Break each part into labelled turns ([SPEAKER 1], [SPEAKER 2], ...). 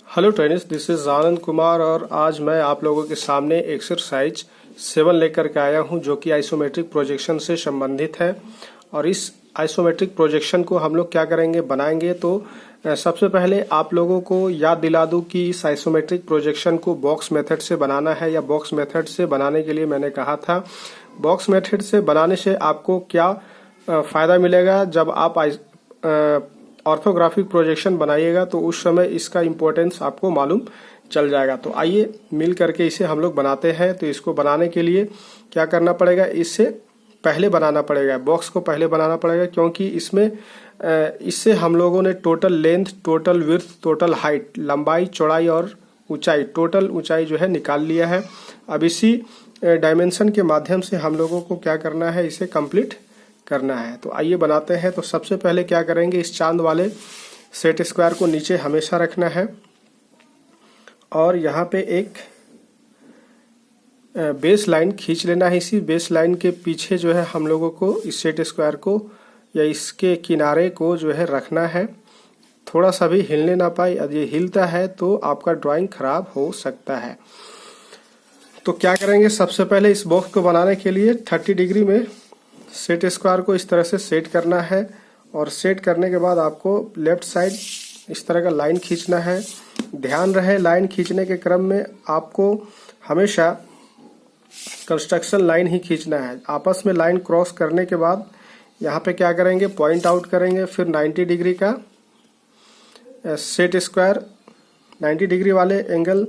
[SPEAKER 1] Hello trainees, this is Anand Kumar और आज मैं आप लोगों के सामने एक्सरसाइज 7 लेकर के आया हूं जो कि आइसोमेट्रिक प्रोजेक्शन से संबंधित है। और इस आइसोमेट्रिक प्रोजेक्शन को हम लोग क्या करेंगे, बनाएंगे। तो सबसे पहले आप लोगों को याद दिला दूं कि इस आइसोमेट्रिक प्रोजेक्शन को बॉक्स मेथड से बनाना है, या बॉक्स मेथड से बनाने के लिए मैंने कहा था। बॉक्स मेथड से बनाने से आपको क्या फायदा मिलेगा, जब आप ऑर्थोग्राफिक प्रोजेक्शन बनाइएगा तो उस समय इसका इम्पोर्टेंस आपको मालूम चल जाएगा। तो आइए मिल करके इसे हम लोग बनाते हैं। तो इसको बनाने के लिए क्या करना पड़ेगा, इससे पहले बनाना पड़ेगा, बॉक्स को पहले बनाना पड़ेगा, क्योंकि इससे हम लोगों ने total length, total width, total height, लंबाई, चौड़ाई और ऊंचाई, टोटल ऊंचाई जो है निकाल लिया है। अब इसी डायमेंशन के माध्यम से हम लोगों को क्या करना है, इसे कंप्लीट करना है। तो आइए बनाते हैं। तो सबसे पहले क्या करेंगे, इस चांद वाले सेट स्क्वायर को नीचे हमेशा रखना है और यहाँ पे एक बेस लाइन खींच लेना है। इसी बेस लाइन के पीछे जो है हम लोगों को इस सेट स्क्वायर को या इसके किनारे को जो है रखना है, थोड़ा सा भी हिलने ना पाए। यदि ये हिलता है तो आपका ड्राइंग खराब हो सकता है। तो क्या करेंगे, सबसे पहले इस बॉक्स को बनाने के लिए 30 डिग्री में सेट स्क्वायर को इस तरह से सेट करना है। और सेट करने के बाद आपको लेफ्ट साइड इस तरह का लाइन खींचना है। ध्यान रहे, लाइन खींचने के क्रम में आपको हमेशा कंस्ट्रक्शन लाइन ही खींचना है। आपस में लाइन क्रॉस करने के बाद यहाँ पे क्या करेंगे, पॉइंट आउट करेंगे। फिर 90 डिग्री का सेट स्क्वायर, 90 डिग्री वाले एंगल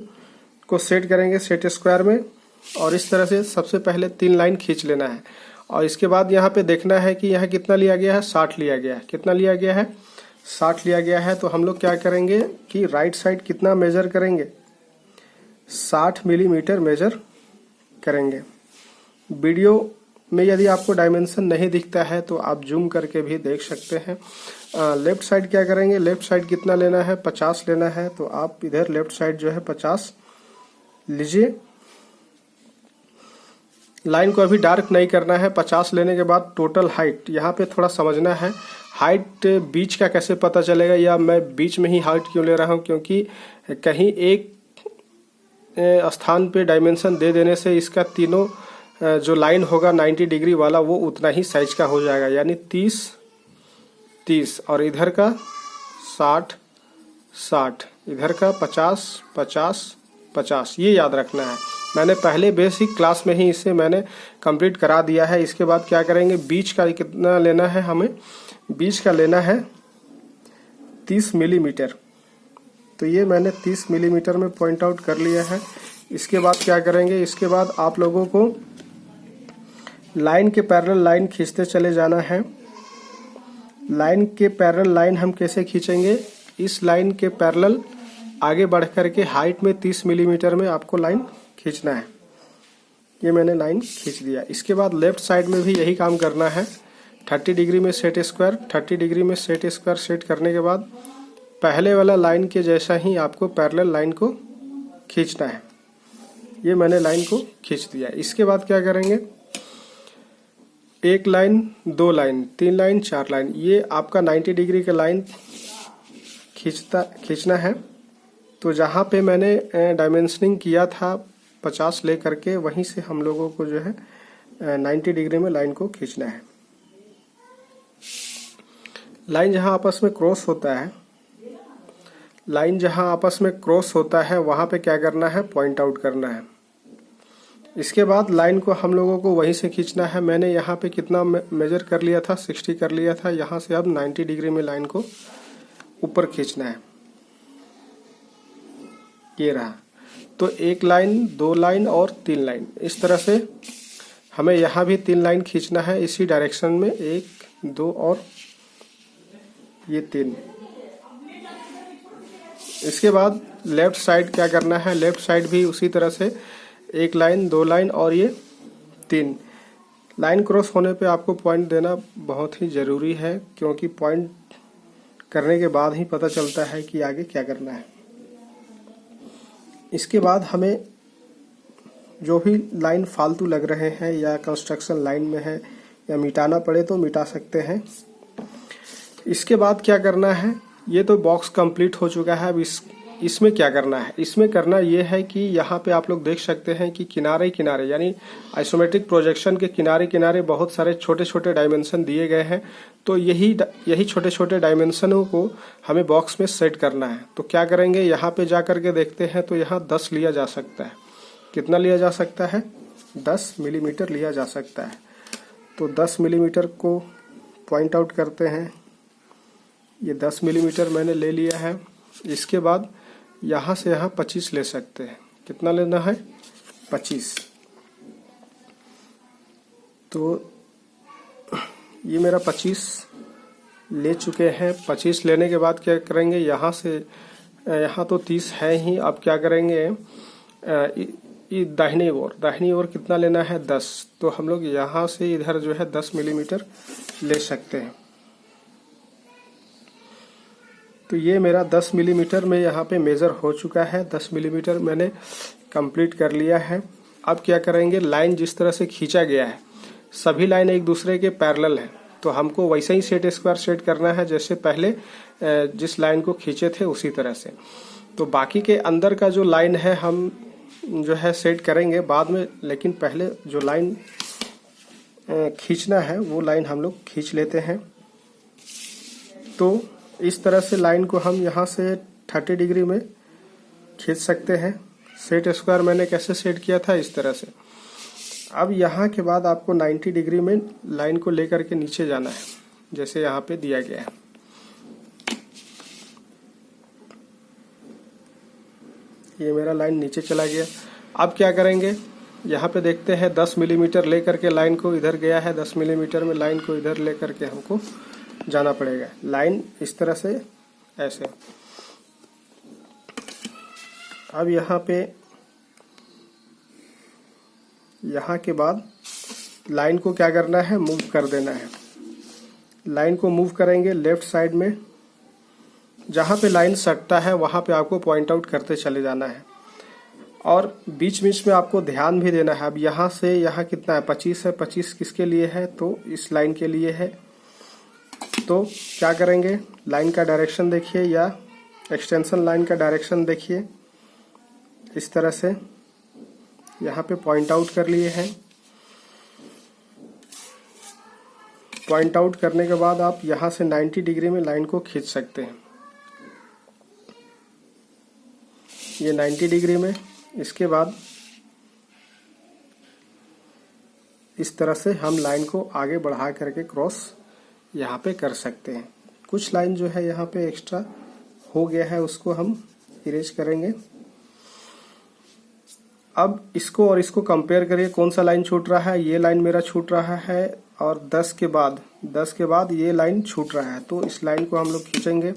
[SPEAKER 1] को सेट करेंगे सेट स्क्वायर में। और इस तरह से सबसे पहले 3 लाइन खींच लेना है। और इसके बाद यहाँ पे देखना है कि यहाँ कितना लिया गया है, 60 लिया गया है। कितना लिया गया है, 60 लिया गया है। तो हम लोग क्या करेंगे कि राइट साइड कितना मेजर करेंगे, 60 मिलीमीटर मेजर करेंगे। वीडियो में यदि आपको डायमेंशन नहीं दिखता है तो आप जूम करके भी देख सकते हैं। लेफ्ट साइड क्या करेंगे, लेफ्ट साइड कितना लेना है, 50 लेना है। तो आप इधर लेफ्ट साइड जो है 50 लीजिए। लाइन को अभी डार्क नहीं करना है। 50 लेने के बाद टोटल हाइट, यहाँ पे थोड़ा समझना है, हाइट बीच का कैसे पता चलेगा, या मैं बीच में ही हाइट क्यों ले रहा हूँ, क्योंकि कहीं एक स्थान पे डायमेंशन दे देने से इसका तीनों जो लाइन होगा 90 डिग्री वाला वो उतना ही साइज का हो जाएगा, यानी 30 और इधर का 60, इधर का 50, ये याद रखना है। मैंने पहले बेसिक क्लास में ही इसे मैंने कंप्लीट करा दिया है। इसके बाद क्या करेंगे, बीच का कितना लेना है, हमें बीच का लेना है 30 मिलीमीटर। तो ये मैंने 30 मिलीमीटर में पॉइंट आउट कर लिया है। इसके बाद क्या करेंगे, इसके बाद आप लोगों को लाइन के पैरेलल लाइन खींचते चले जाना है। लाइन के पैरेलल लाइन हम कैसे खींचेंगे, इस लाइन के पैरेलल आगे बढ़ करके हाइट में 30 मिलीमीटर में आपको लाइन खींचना है। ये मैंने लाइन खींच दिया। इसके बाद लेफ्ट साइड में भी यही काम करना है। 30 डिग्री में सेट स्क्वायर, 30 डिग्री में सेट स्क्वायर सेट करने के बाद पहले वाला लाइन के जैसा ही आपको पैरेलल लाइन को खींचना है। ये मैंने लाइन को खींच दिया। इसके बाद क्या करेंगे, 1 लाइन, 2 लाइन, 3 लाइन, 4 लाइन, ये आपका 90 डिग्री का लाइन खींचना है। तो जहाँ पे मैंने डायमेंशनिंग किया था 50 ले करके, वहीं से हम लोगों को जो है 90 डिग्री में लाइन को खींचना है। लाइन जहाँ आपस में क्रॉस होता है, लाइन जहाँ आपस में क्रॉस होता है वहाँ पे क्या करना है, पॉइंट आउट करना है। इसके बाद लाइन को हम लोगों को वहीं से खींचना है। मैंने यहाँ पे कितना मेजर कर लिया था, 60 कर लिया था। यहाँ से अब 90 डिग्री में लाइन को ऊपर खींचना है। ये रहा। तो 1 लाइन, 2 लाइन और 3 लाइन, इस तरह से हमें यहाँ भी 3 लाइन खींचना है इसी डायरेक्शन में, 1, 2 और ये 3। इसके बाद लेफ्ट साइड क्या करना है, लेफ्ट साइड भी उसी तरह से 1 लाइन, 2 लाइन और ये 3 लाइन। क्रॉस होने पे आपको पॉइंट देना बहुत ही ज़रूरी है, क्योंकि पॉइंट करने के बाद ही पता चलता है कि आगे क्या करना है। इसके बाद हमें जो भी लाइन फालतू लग रहे हैं या कंस्ट्रक्शन लाइन में है या मिटाना पड़े तो मिटा सकते हैं। इसके बाद क्या करना है, ये तो बॉक्स कंप्लीट हो चुका है। अब इसमें क्या करना है, इसमें करना ये है कि यहाँ पे आप लोग देख सकते हैं कि किनारे किनारे यानी आइसोमेट्रिक प्रोजेक्शन के किनारे किनारे बहुत सारे छोटे छोटे डायमेंशन दिए गए हैं। तो यही छोटे छोटे डायमेंशनों को हमें बॉक्स में सेट करना है। तो क्या करेंगे, यहाँ पे जा करके देखते हैं तो यहाँ 10 लिया जा सकता है। कितना लिया जा सकता है, 10 मिलीमीटर लिया जा सकता है। तो 10 मिलीमीटर को पॉइंट आउट करते हैं। ये 10 मिलीमीटर मैंने ले लिया है। इसके बाद यहाँ से यहाँ 25 ले सकते हैं। कितना लेना है, 25। तो ये मेरा 25 ले चुके हैं। 25 लेने के बाद क्या करेंगे, यहाँ से यहाँ तो 30 है ही। अब क्या करेंगे, दाहिनी ओर कितना लेना है, 10। तो हम लोग यहाँ से इधर जो है 10 मिलीमीटर ले सकते हैं। तो ये मेरा 10 मिलीमीटर में यहाँ पे मेज़र हो चुका है। 10 मिलीमीटर मैंने कंप्लीट कर लिया है। अब क्या करेंगे, लाइन जिस तरह से खींचा गया है सभी लाइन एक दूसरे के पैरेलल है। तो हमको वैसा ही सेट स्क्वायर सेट करना है जैसे पहले जिस लाइन को खींचे थे उसी तरह से। तो बाकी के अंदर का जो लाइन है हम जो है सेट करेंगे बाद में, लेकिन पहले जो लाइन खींचना है वो लाइन हम लोग खींच लेते हैं। तो इस तरह से लाइन को हम यहाँ से 30 डिग्री में खींच सकते हैं। सेट स्क्वायर मैंने कैसे सेट किया था, इस तरह से। अब यहाँ के बाद आपको 90 डिग्री में लाइन को लेकर के नीचे जाना है, जैसे यहाँ पे दिया गया है। ये मेरा लाइन नीचे चला गया। अब क्या करेंगे, यहाँ पे देखते हैं 10 मिलीमीटर लेकर के लाइन को इधर गया है। 10 मिलीमीटर में लाइन को इधर लेकर के हमको जाना पड़ेगा। लाइन इस तरह से ऐसे। अब यहाँ के बाद लाइन को क्या करना है, मूव कर देना है। लाइन को मूव करेंगे लेफ्ट साइड में। जहाँ पे लाइन सटता है वहाँ पे आपको पॉइंट आउट करते चले जाना है और बीच बीच में आपको ध्यान भी देना है। अब यहाँ से यहाँ कितना है, 25 है। 25 किसके लिए है, तो इस लाइन के लिए है। तो क्या करेंगे, लाइन का डायरेक्शन देखिए या एक्सटेंशन लाइन का डायरेक्शन देखिए। इस तरह से यहाँ पे पॉइंट आउट कर लिए हैं। पॉइंट आउट करने के बाद आप यहाँ से 90 डिग्री में लाइन को खींच सकते हैं। ये 90 डिग्री में। इसके बाद इस तरह से हम लाइन को आगे बढ़ा करके क्रॉस यहाँ पे कर सकते हैं। कुछ लाइन जो है यहाँ पे एक्स्ट्रा हो गया है उसको हम इरेज करेंगे। अब इसको और इसको कंपेयर करिए, कौन सा लाइन छूट रहा है। ये लाइन मेरा छूट रहा है और 10 के बाद ये लाइन छूट रहा है। तो इस लाइन को हम लोग खींचेंगे।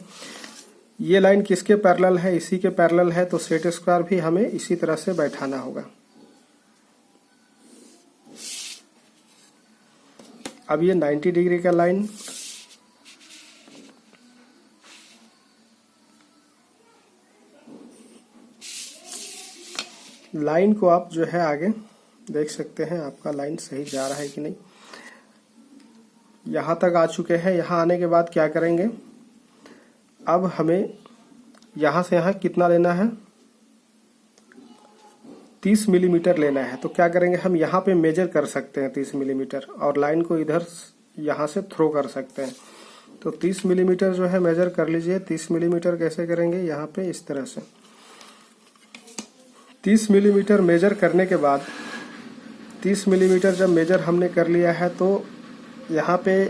[SPEAKER 1] ये लाइन किसके पैरेलल है, इसी के पैरेलल है। तो सेट स्क्वायर भी हमें इसी तरह से बैठाना होगा। अब ये 90 डिग्री का लाइन को आप जो है आगे देख सकते हैं आपका लाइन सही जा रहा है कि नहीं। यहाँ तक आ चुके हैं। यहाँ आने के बाद क्या करेंगे, अब हमें यहाँ से यहाँ कितना लेना है, 30 मिलीमीटर लेना है। तो क्या करेंगे, हम यहाँ पे मेजर कर सकते हैं 30 मिलीमीटर और लाइन को इधर यहाँ से थ्रो कर सकते हैं। तो 30 मिलीमीटर जो है मेजर कर लीजिए। 30 मिलीमीटर कैसे करेंगे, यहाँ पे इस तरह से 30 मिलीमीटर मेजर करने के बाद 30 मिलीमीटर जब मेजर हमने कर लिया है तो यहाँ पे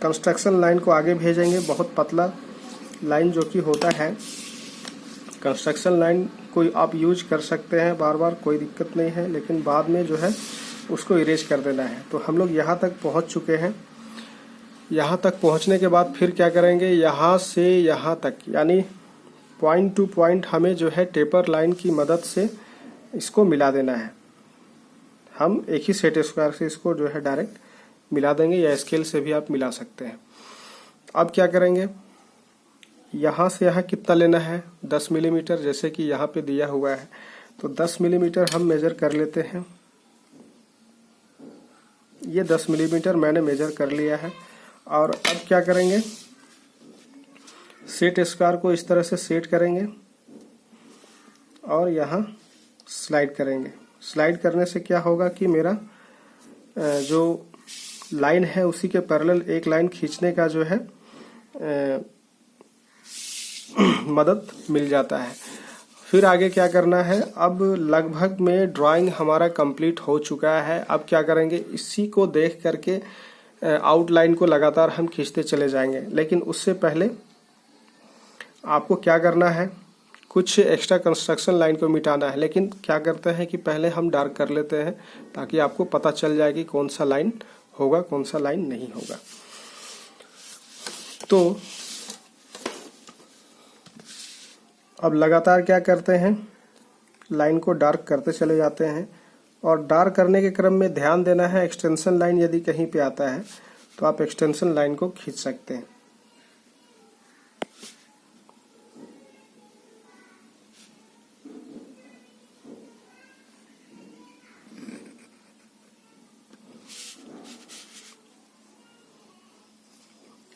[SPEAKER 1] कंस्ट्रक्शन लाइन को आगे भेजेंगे। बहुत पतला लाइन जो कि होता है, कंस्ट्रक्शन लाइन को आप यूज कर सकते हैं बार बार, कोई दिक्कत नहीं है, लेकिन बाद में जो है उसको इरेज कर देना है। तो हम लोग यहाँ तक पहुँच चुके हैं। यहाँ तक पहुँचने के बाद फिर क्या करेंगे, यहाँ से यहाँ तक यानी पॉइंट टू पॉइंट हमें जो है टेपर लाइन की मदद से इसको मिला देना है। हम एक ही सेट स्क्वायर से इसको जो है डायरेक्ट मिला देंगे या स्केल से भी आप मिला सकते हैं। अब क्या करेंगे, यहाँ से यहाँ कितना लेना है, 10 मिलीमीटर, जैसे कि यहाँ पे दिया हुआ है। तो 10 मिलीमीटर हम मेजर कर लेते हैं। ये 10 मिलीमीटर मैंने मेजर कर लिया है। और अब क्या करेंगे, सेट स्क्वायर को इस तरह से सेट करेंगे और यहाँ स्लाइड करेंगे। स्लाइड करने से क्या होगा कि मेरा जो लाइन है उसी के पैरेलल एक लाइन खींचने का जो है मदद मिल जाता है। फिर आगे क्या करना है, अब लगभग में ड्राइंग हमारा कंप्लीट हो चुका है। अब क्या करेंगे, इसी को देख करके आउटलाइन को लगातार हम खींचते चले जाएंगे। लेकिन उससे पहले आपको क्या करना है, कुछ एक्स्ट्रा कंस्ट्रक्शन लाइन को मिटाना है। लेकिन क्या करते हैं कि पहले हम डार्क कर लेते हैं ताकि आपको पता चल जाए कि कौन सा लाइन होगा कौन सा लाइन नहीं होगा। तो अब लगातार क्या करते हैं, लाइन को डार्क करते चले जाते हैं। और डार्क करने के क्रम में ध्यान देना है, एक्सटेंशन लाइन यदि कहीं पे आता है तो आप एक्सटेंशन लाइन को खींच सकते हैं।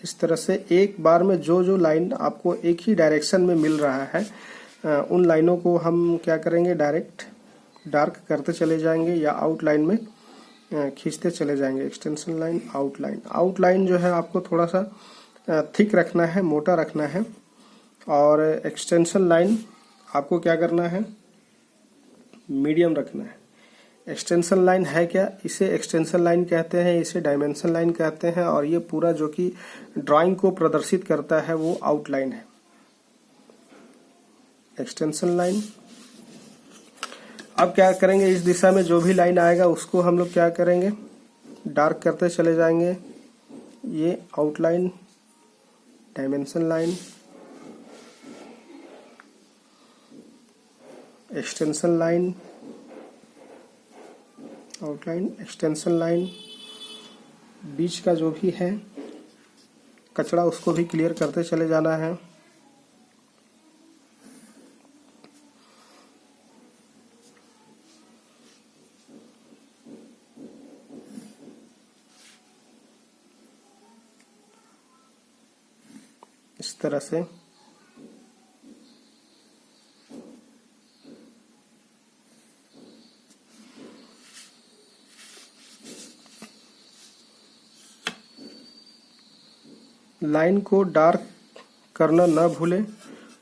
[SPEAKER 1] इस तरह से एक बार में जो जो लाइन आपको एक ही डायरेक्शन में मिल रहा है उन लाइनों को हम क्या करेंगे, डायरेक्ट डार्क करते चले जाएंगे या आउटलाइन में खींचते चले जाएंगे। Extension line, outline. आउटलाइन जो है आपको थोड़ा सा थिक रखना है, मोटा रखना है। और एक्सटेंशन लाइन आपको क्या करना है, मीडियम रखना है। एक्सटेंशन लाइन है क्या, इसे एक्सटेंशन लाइन कहते हैं, इसे डायमेंशन लाइन कहते हैं। और ये पूरा जो कि ड्राइंग को प्रदर्शित करता है वो आउटलाइन है, एक्सटेंशन लाइन। अब क्या करेंगे, इस दिशा में जो भी लाइन आएगा उसको हम लोग क्या करेंगे, डार्क करते चले जाएंगे। ये outline, dimension line, extension line, outline, extension line. बीच का जो भी है कचरा उसको भी क्लियर करते चले जाना है। इस तरह से लाइन को डार्क करना ना भूलें।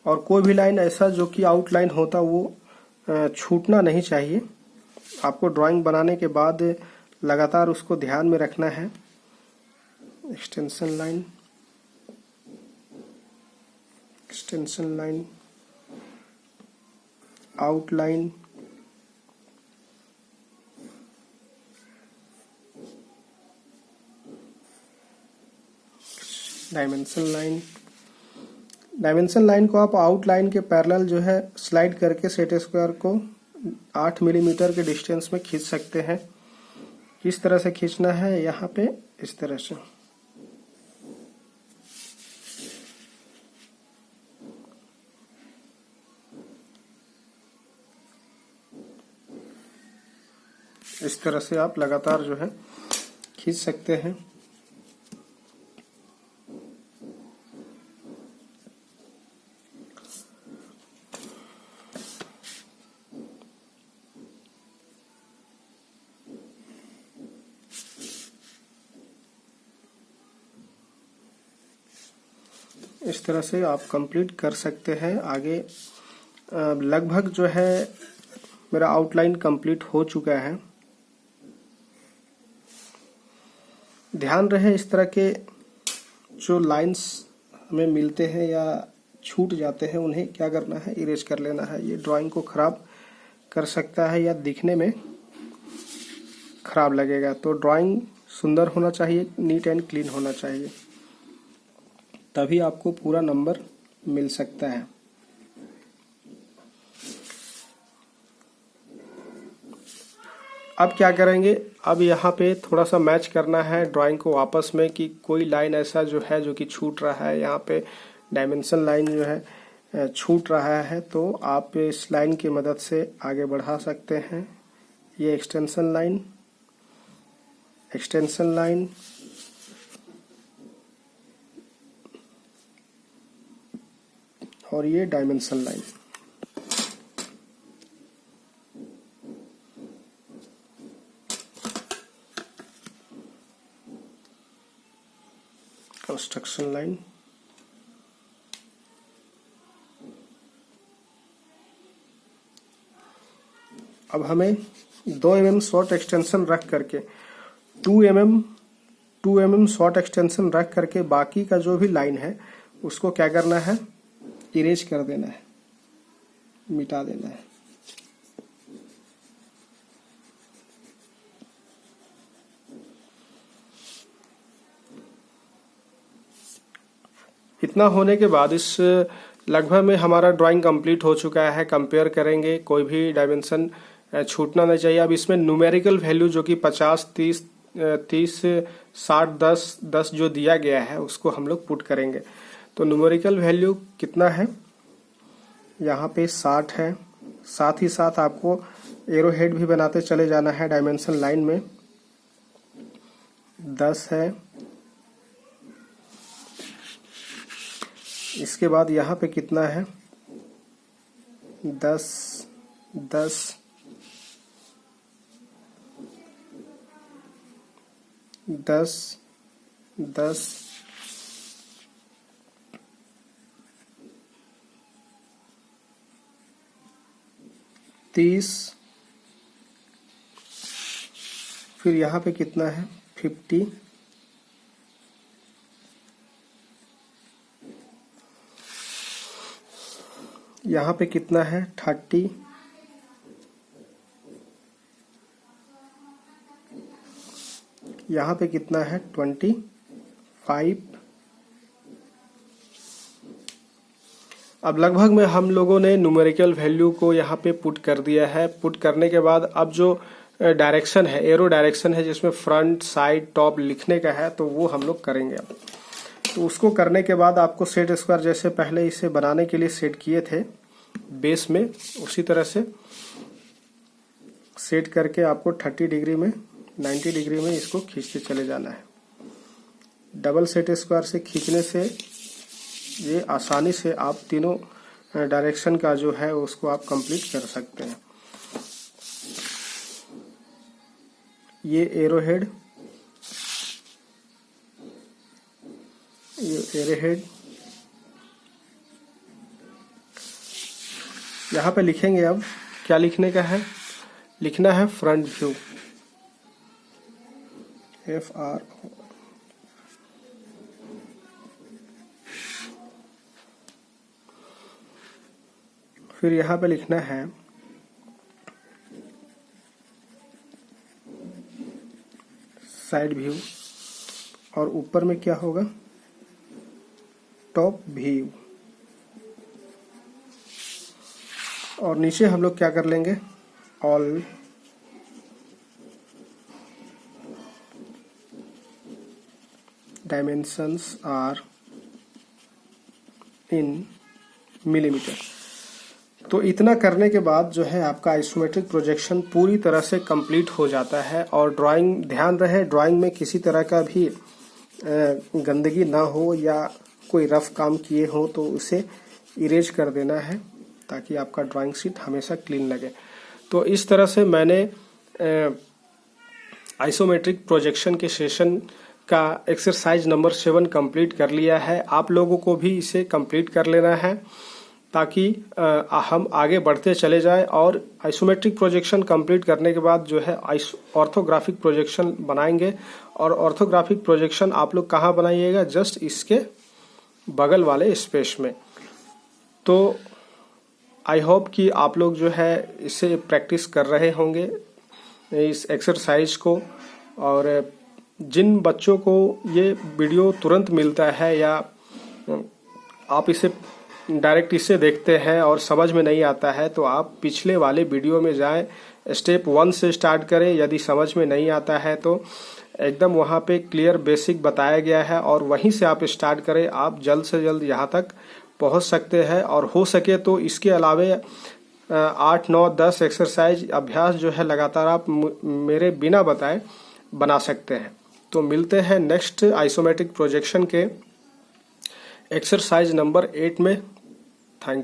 [SPEAKER 1] और कोई भी लाइन ऐसा जो कि आउटलाइन होता वो छूटना नहीं चाहिए। आपको ड्राइंग बनाने के बाद लगातार उसको ध्यान में रखना है। Extension line, extension line, outline, dimension line. Dimension line को आप आउटलाइन के पैरेलल जो है स्लाइड करके सेट स्क्वायर को 8 मिलीमीटर के डिस्टेंस में खींच सकते हैं। किस तरह से खींचना है, यहाँ पे इस तरह से। इस तरह से आप लगातार जो है खींच सकते हैं। इस तरह से आप कंप्लीट कर सकते हैं। आगे लगभग जो है मेरा आउटलाइन कंप्लीट हो चुका है। ध्यान रहे इस तरह के जो लाइंस हमें मिलते हैं या छूट जाते हैं उन्हें क्या करना है, इरेज कर लेना है। ये ड्राइंग को खराब कर सकता है या दिखने में खराब लगेगा। तो ड्राइंग सुंदर होना चाहिए, नीट एंड क्लीन होना चाहिए, तभी आपको पूरा नंबर मिल सकता है। अब क्या करेंगे, अब यहाँ पे थोड़ा सा मैच करना है ड्राइंग को आपस में कि कोई लाइन ऐसा जो है जो कि छूट रहा है। यहाँ पे डायमेंशन लाइन जो है छूट रहा है, तो आप इस लाइन की मदद से आगे बढ़ा सकते हैं। ये एक्सटेंशन लाइन, एक्सटेंशन लाइन, और ये डायमेंशन लाइन। Direction line. अब हमें 2 mm शॉर्ट एक्सटेंशन रख करके 2 mm शॉर्ट एक्सटेंशन रख करके बाकी का जो भी लाइन है उसको क्या करना है, इरेज कर देना है, मिटा देना है। इतना होने के बाद इस लगभग में हमारा ड्राइंग कंप्लीट हो चुका है। कंपेयर करेंगे, कोई भी डायमेंशन छूटना नहीं चाहिए। अब इसमें न्यूमेरिकल वैल्यू जो कि 50, 30, 60, 10 जो दिया गया है उसको हम लोग पुट करेंगे। तो न्यूमेरिकल वैल्यू कितना है, यहाँ पे 60 है। साथ ही साथ आपको एरो हेड भी बनाते चले जाना है। डायमेंशन लाइन में 10 है। इसके बाद यहाँ पे कितना है, 10, 10, 10, 10, 30, फिर यहाँ पे कितना है, 50, यहाँ पे कितना है, 30, यहाँ पे कितना है, 25। अब लगभग में हम लोगों ने न्यूमेरिकल वैल्यू को यहाँ पे पुट कर दिया है। पुट करने के बाद अब जो डायरेक्शन है, एरो डायरेक्शन है जिसमें फ्रंट, साइड, टॉप लिखने का है, तो वो हम लोग करेंगे। अब तो उसको करने के बाद आपको सेट स्क्वायर जैसे पहले इसे बनाने के लिए सेट किए थे बेस में, उसी तरह से सेट करके आपको 30 डिग्री में, 90 डिग्री में इसको खींचते चले जाना है। डबल सेट स्क्वायर से खींचने से ये आसानी से आप तीनों डायरेक्शन का जो है उसको आप कंप्लीट कर सकते हैं। ये एरो हेड, ये एरो हेड यहाँ पे लिखेंगे। अब क्या लिखने का है, लिखना है फ्रंट व्यू, FR। फिर यहाँ पे लिखना है साइड व्यू, और ऊपर में क्या होगा, टॉप व्यू। और नीचे हम लोग क्या कर लेंगे, all dimensions are in millimetre. तो इतना करने के बाद जो है आपका आइसोमेट्रिक प्रोजेक्शन पूरी तरह से कंप्लीट हो जाता है। और ड्राइंग, ध्यान रहे ड्राइंग में किसी तरह का भी गंदगी ना हो या कोई रफ काम किए हो तो उसे इरेज कर देना है, ताकि आपका ड्राइंग शीट हमेशा क्लीन लगे। तो इस तरह से मैंने आइसोमेट्रिक प्रोजेक्शन के सेशन का एक्सरसाइज नंबर 7 कंप्लीट कर लिया है। आप लोगों को भी इसे कंप्लीट कर लेना है ताकि हम आगे बढ़ते चले जाएं। और आइसोमेट्रिक प्रोजेक्शन कंप्लीट करने के बाद जो है ऑर्थोग्राफिक प्रोजेक्शन बनाएंगे। और ऑर्थोग्राफिक प्रोजेक्शन आप लोग कहाँ बनाइएगा, जस्ट इसके बगल वाले स्पेस में। तो आई होप कि आप लोग जो है इसे प्रैक्टिस कर रहे होंगे इस एक्सरसाइज को। और जिन बच्चों को ये वीडियो तुरंत मिलता है या आप इसे डायरेक्ट इससे देखते हैं और समझ में नहीं आता है, तो आप पिछले वाले वीडियो में जाएं, स्टेप 1 से स्टार्ट करें। यदि समझ में नहीं आता है तो एकदम वहाँ पे क्लियर बेसिक बताया गया है और वहीं से आप स्टार्ट करें। आप जल्द से जल्द यहाँ तक पहुँच सकते हैं। और हो सके तो इसके अलावे 8, 9, 10 एक्सरसाइज अभ्यास जो है लगातार आप मेरे बिना बताए बना सकते हैं। तो मिलते हैं नेक्स्ट आइसोमेट्रिक प्रोजेक्शन के एक्सरसाइज नंबर 8 में। Thank you.